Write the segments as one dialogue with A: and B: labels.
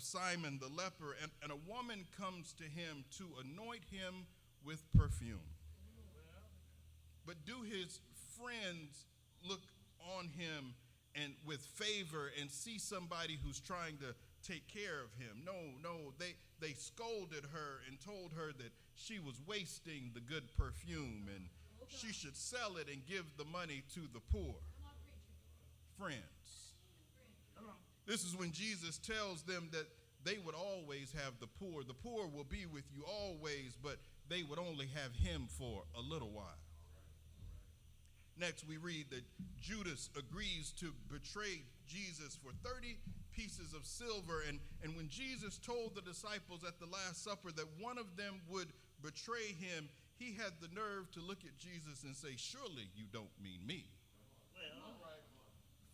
A: of Simon the leper, and a woman comes to him to anoint him with perfume. But do his friends look on him and with favor and see somebody who's trying to take care of him? No, they scolded her and told her that she was wasting the good perfume and she should sell it and give the money to the poor. Friends. This is when Jesus tells them that they would always have the poor. The poor will be with you always, but they would only have him for a little while. Next, we read that Judas agrees to betray Jesus for 30 pieces of silver. And when Jesus told the disciples at the Last Supper that one of them would betray him, he had the nerve to look at Jesus and say, "Surely you don't mean me."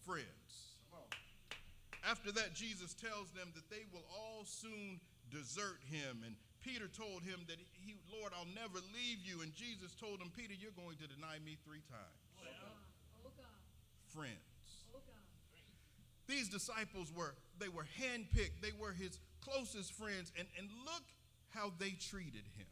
A: Friends. After that, Jesus tells them that they will all soon desert him. And Peter told him that, Lord, I'll never leave you. And Jesus told him, Peter, you're going to deny me 3 times. Friends. These disciples were handpicked. They were his closest friends. And look how they treated him.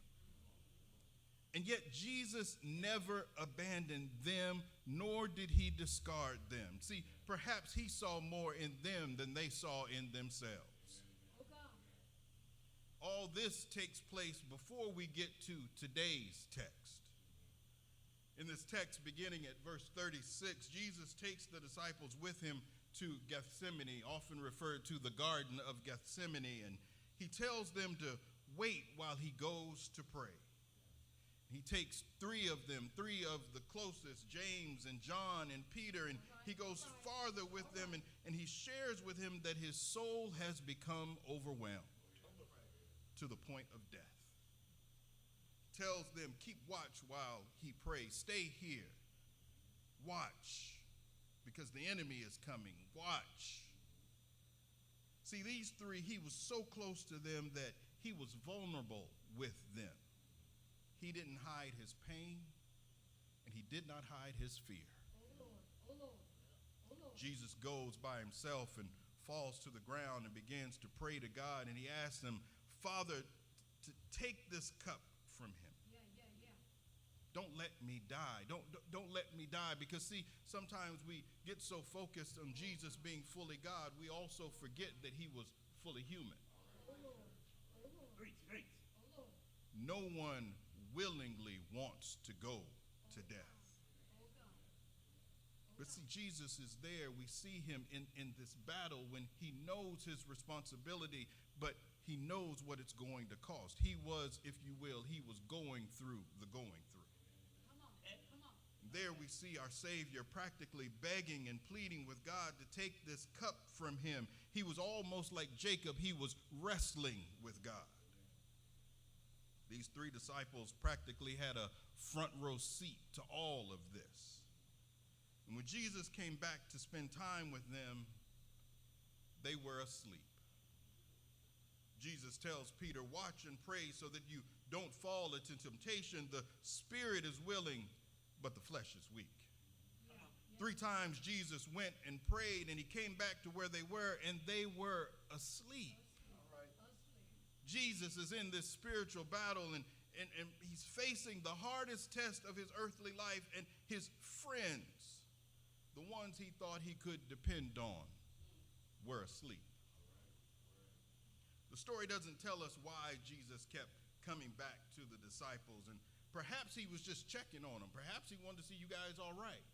A: And yet Jesus never abandoned them, nor did he discard them. See, perhaps he saw more in them than they saw in themselves. All this takes place before we get to today's text. In this text, beginning at verse 36, Jesus takes the disciples with him to Gethsemane, often referred to the Garden of Gethsemane, and he tells them to wait while he goes to pray. He takes 3 of them, 3 of the closest, James and John and Peter, and he goes farther with them, and he shares with him that his soul has become overwhelmed to the point of death. Tells them, keep watch while he prays. Stay here. Watch, because the enemy is coming. Watch. See, these 3, he was so close to them that he was vulnerable with them. He didn't hide his pain, and he did not hide his fear. Jesus goes by himself and falls to the ground and begins to pray to God, and he asks him, Father, to take this cup from him. Don't let me die. Don't let me die. Because, see, sometimes we get so focused on Jesus being fully God, we also forget that he was fully human. No one willingly wants to go to death. But see, Jesus is there. We see him in this battle when he knows his responsibility, but he knows what it's going to cost. He was, if you will, he was going through the going through. There we see our Savior practically begging and pleading with God to take this cup from him. He was almost like Jacob. He was wrestling with God. These 3 disciples practically had a front row seat to all of this. And when Jesus came back to spend time with them, they were asleep. Jesus tells Peter, watch and pray so that you don't fall into temptation. The spirit is willing, but the flesh is weak. 3 times Jesus went and prayed, and he came back to where they were, and they were asleep. Jesus is in this spiritual battle, and he's facing the hardest test of his earthly life, and his friends, the ones he thought he could depend on, were asleep. The story doesn't tell us why Jesus kept coming back to the disciples, and perhaps he was just checking on them. Perhaps he wanted to see you guys all right.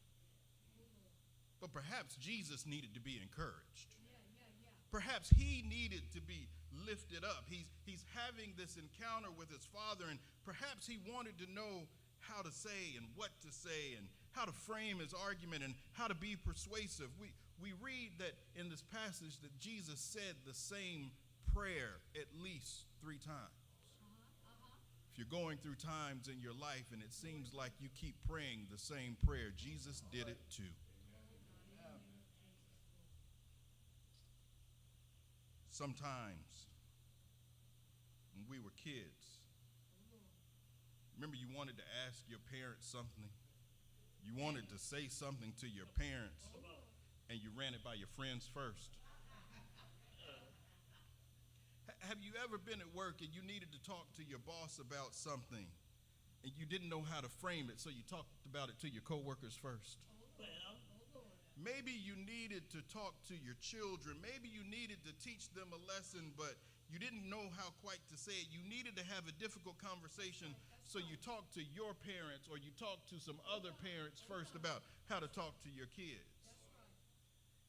A: But perhaps Jesus needed to be encouraged. Perhaps he needed to be lifted up. He's having this encounter with his Father, and perhaps he wanted to know how to say and what to say and how to frame his argument and how to be persuasive. We read that in this passage that Jesus said the same prayer at least 3 times. If you're going through times in your life and it seems like you keep praying the same prayer, Jesus did it too. Sometimes when we were kids, remember you wanted to ask your parents something? You wanted to say something to your parents, and you ran it by your friends first. you ever been at work and you needed to talk to your boss about something and you didn't know how to frame it, so you talked about it to your coworkers first? Maybe you needed to talk to your children. Maybe you needed to teach them a lesson, but you didn't know how quite to say it. You needed to have a difficult conversation, so you talked to your parents or you talked to some other parents first about how to talk to your kids.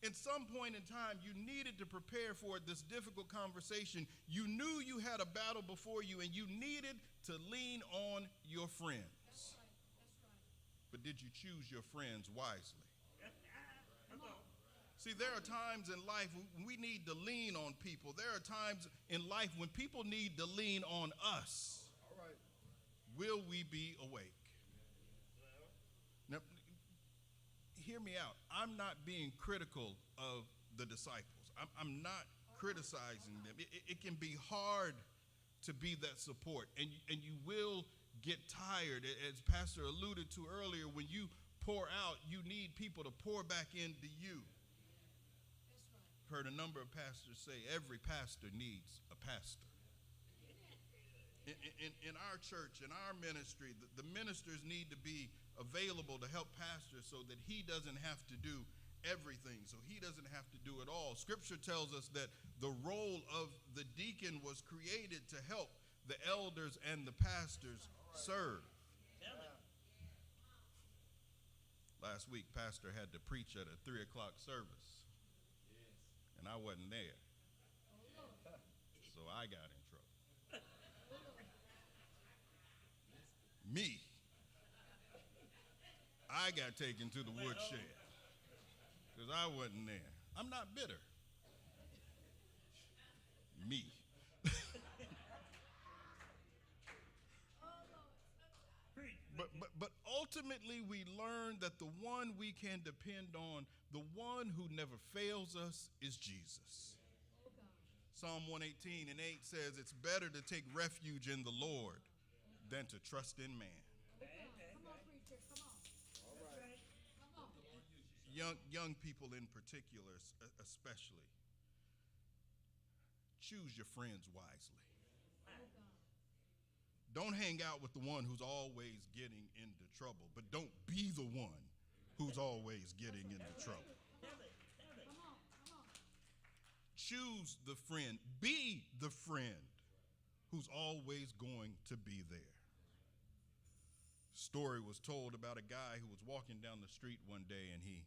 A: At some point in time, you needed to prepare for this difficult conversation. You knew you had a battle before you, and you needed to lean on your friends.
B: That's right.
A: But did you choose your friends wisely? See, there are times in life when we need to lean on people. There are times in life when people need to lean on us.
C: All right.
A: Will we be awake? Now, hear me out. I'm not being critical of the disciples. I'm not criticizing them. It can be hard to be that support, and you will get tired. As Pastor alluded to earlier, when you pour out, you need people to pour back into you. Heard a number of pastors say every pastor needs a pastor. In our church, in our ministry, the ministers need to be available to help pastors so that he doesn't have to do everything, so he doesn't have to do it all. Scripture tells us that the role of the deacon was created to help the elders and the pastors serve. Last week, pastor had to preach at a 3 o'clock service. And I wasn't there. So I got in trouble. Me. I got taken to the woodshed because I wasn't there. I'm not bitter. Me. But ultimately we learn that the one we can depend on, the one who never fails us, is Jesus. Psalm 118:8 says it's better to take refuge in the Lord than to trust in man.
B: Come on, preacher, come on.
C: All right.
B: Come on.
A: Young people in particular, especially, choose your friends wisely. Don't hang out with the one who's always getting into trouble, but don't be the one who's always getting into trouble.
B: Come on.
A: Choose the friend. Be the friend who's always going to be there. Story was told about a guy who was walking down the street one day and he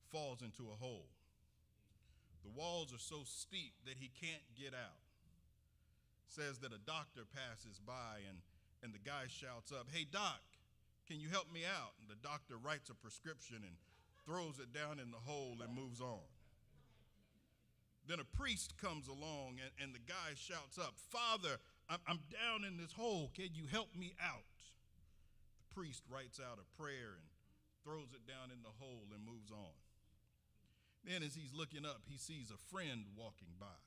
A: falls into a hole. The walls are so steep that he can't get out. Says that a doctor passes by and the guy shouts up, "Hey, doc, can you help me out?" And the doctor writes a prescription and throws it down in the hole and moves on. Then a priest comes along and the guy shouts up, "Father, I'm down in this hole. Can you help me out?" The priest writes out a prayer and throws it down in the hole and moves on. Then as he's looking up, he sees a friend walking by.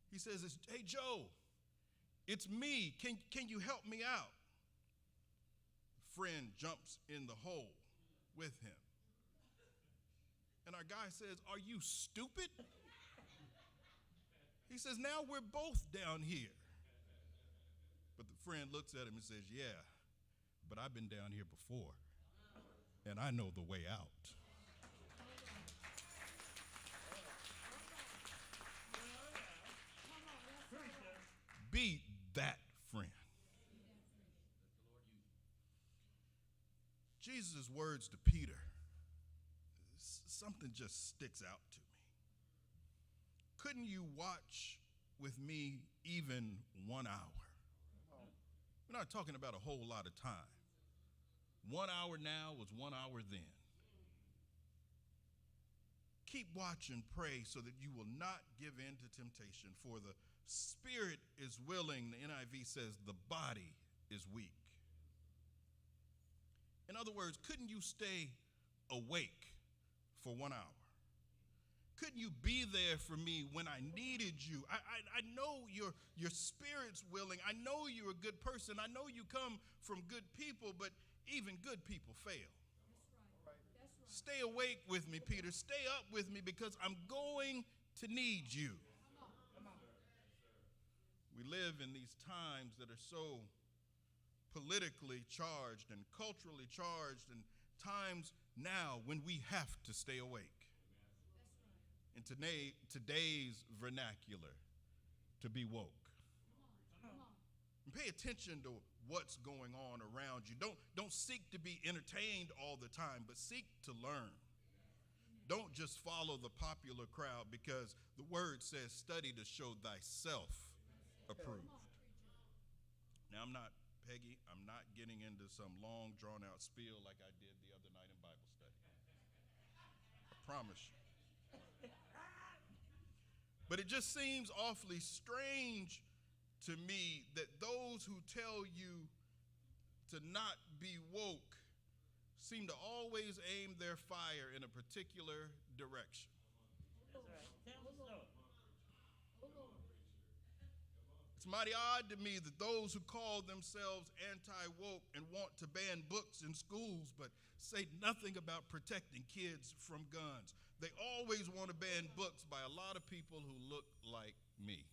A: He says, "Hey, Joe, it's me. Can you help me out?" The friend jumps in the hole with him. And our guy says, "Are you stupid?" He says, "Now we're both down here." But the friend looks at him and says, "Yeah, but I've been down here before, and I know the way out." Be that friend. Jesus' words to Peter, something just sticks out to me. Couldn't you watch with me even 1 hour? We're not talking about a whole lot of time. 1 hour now was 1 hour then. Keep watch and pray so that you will not give in to temptation, for the spirit is willing, the NIV says the body is weak. In other words, couldn't you stay awake for 1 hour? Couldn't you be there for me when I needed you? I know your spirit's willing. I know you're a good person. I know you come from good people, but even good people fail.
B: That's right.
A: Stay awake with me, Peter. Stay up with me because I'm going to need you. live in these times that are so politically charged and culturally charged, and times now when we have to stay awake. In today's vernacular, to be woke. And pay attention to what's going on around you. Don't seek to be entertained all the time, but seek to learn. Don't just follow the popular crowd, because the word says, study to show thyself approved. Now, Peggy, I'm not getting into some long, drawn-out spiel like I did the other night in Bible study. I promise you. But it just seems awfully strange to me that those who tell you to not be woke seem to always aim their fire in a particular direction.
C: That's right. Tell us so.
A: It's mighty odd to me that those who call themselves anti-woke and want to ban books in schools but say nothing about protecting kids from guns. They always want to ban books by a lot of people who look like me.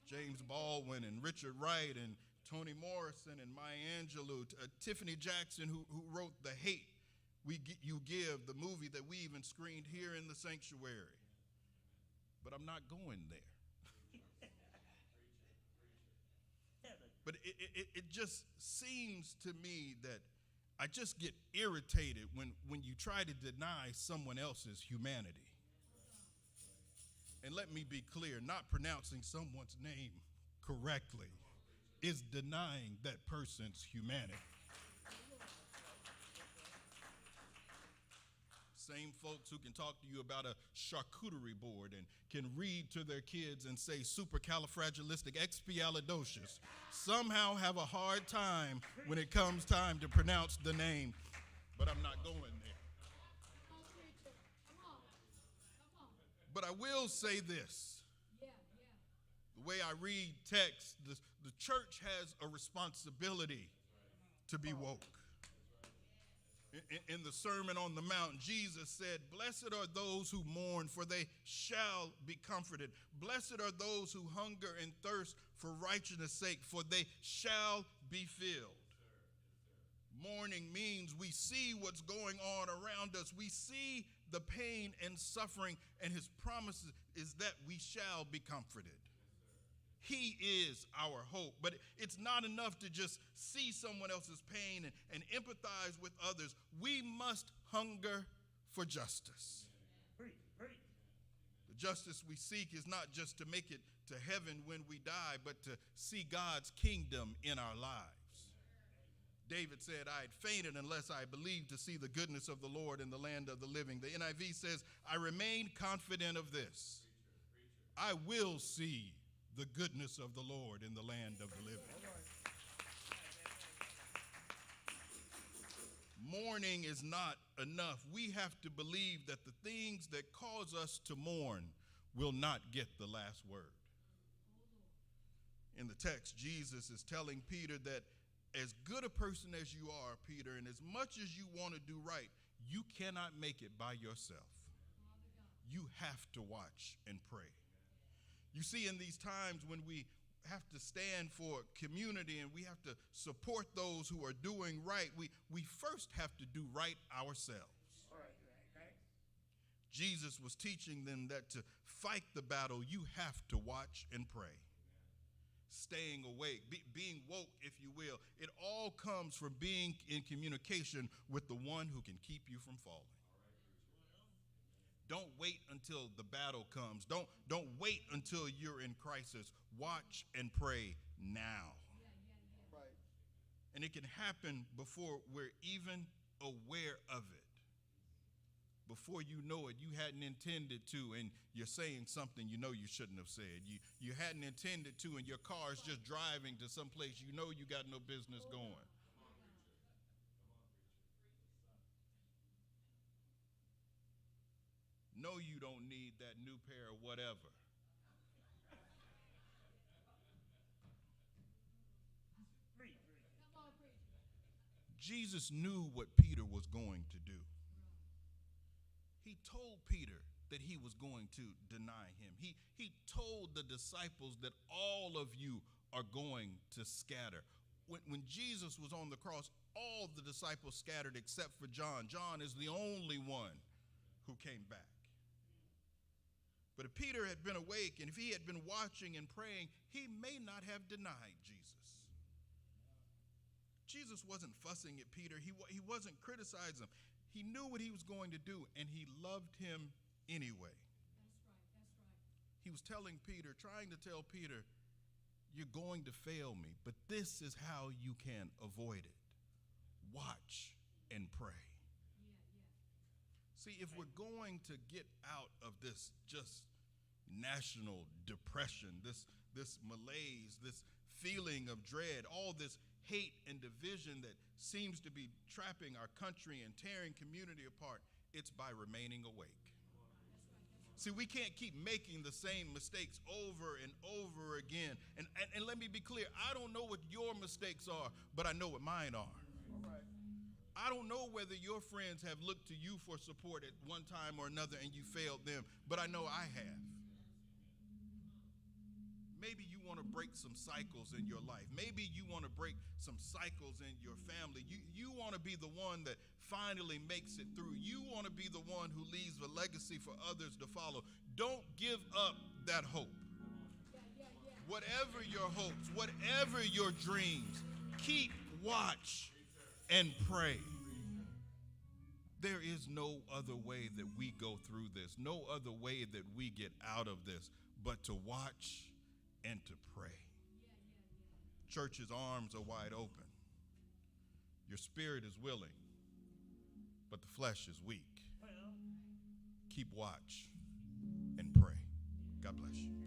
A: James Baldwin and Richard Wright and Toni Morrison and Maya Angelou, Tiffany Jackson, who wrote The Hate You Give, the movie that we even screened here in the sanctuary. But I'm not going there. But it just seems to me that I just get irritated when you try to deny someone else's humanity. And let me be clear, not pronouncing someone's name correctly is denying that person's humanity. Same folks who can talk to you about a charcuterie board and can read to their kids and say supercalifragilisticexpialidocious somehow have a hard time when it comes time to pronounce the name, but I'm not going there. But I will say this. The way I read text, the church has a responsibility to be woke. In the Sermon on the Mount, Jesus said, "Blessed are those who mourn, for they shall be comforted. Blessed are those who hunger and thirst for righteousness' sake, for they shall be filled." Mourning means we see what's going on around us. We see the pain and suffering, and his promise is that we shall be comforted. He is our hope. But it's not enough to just see someone else's pain and empathize with others. We must hunger for justice. The justice we seek is not just to make it to heaven when we die, but to see God's kingdom in our lives. David said, "I had fainted unless I believed to see the goodness of the Lord in the land of the living." The NIV says, "I remain confident of this. I will see the goodness of the Lord in the land of the living." Mourning is not enough. We have to believe that the things that cause us to mourn will not get the last word. In the text, Jesus is telling Peter that as good a person as you are, Peter, and as much as you want to do right, you cannot make it by yourself. You have to watch and pray. You see, in these times when we have to stand for community and we have to support those who are doing right, we first have to do right ourselves.
C: Right.
A: Jesus was teaching them that to fight the battle, you have to watch and pray. Staying awake, being woke, if you will, it all comes from being in communication with the one who can keep you from falling. Don't wait until the battle comes. Don't wait until you're in crisis. Watch and pray now.
C: Right.
A: And it can happen before we're even aware of it. Before you know it, you hadn't intended to, and you're saying something you know you shouldn't have said. You hadn't intended to, and your car's just driving to some place you know you got no business going. No, you don't need that new pair of whatever. Jesus knew what Peter was going to do. He told Peter that he was going to deny him. He told told the disciples that all of you are going to scatter. When Jesus was on the cross, all the disciples scattered except for John. John is the only one who came back. But if Peter had been awake and if he had been watching and praying, he may not have denied Jesus. Jesus wasn't fussing at Peter. He wasn't criticizing him. He knew what he was going to do, and he loved him anyway.
B: That's right.
A: He was telling Peter, trying to tell Peter, you're going to fail me, but this is how you can avoid it. Watch and pray. See, if we're going to get out of this just national depression, this malaise, this feeling of dread, all this hate and division that seems to be trapping our country and tearing community apart, it's by remaining awake. See, we can't keep making the same mistakes over and over again. And let me be clear, I don't know what your mistakes are, but I know what mine are.
C: All right.
A: I don't know whether your friends have looked to you for support at one time or another and you failed them, but I know I have. Maybe you want to break some cycles in your life. Maybe you want to break some cycles in your family. You want to be the one that finally makes it through. You want to be the one who leaves a legacy for others to follow. Don't give up that hope. Whatever your hopes, whatever your dreams, keep watch and pray. There is no other way that we go through this, no other way that we get out of this, but to watch and to pray. Church's arms are wide open. Your spirit is willing, but the flesh is weak.
C: Well,
A: Keep watch and pray. God bless you.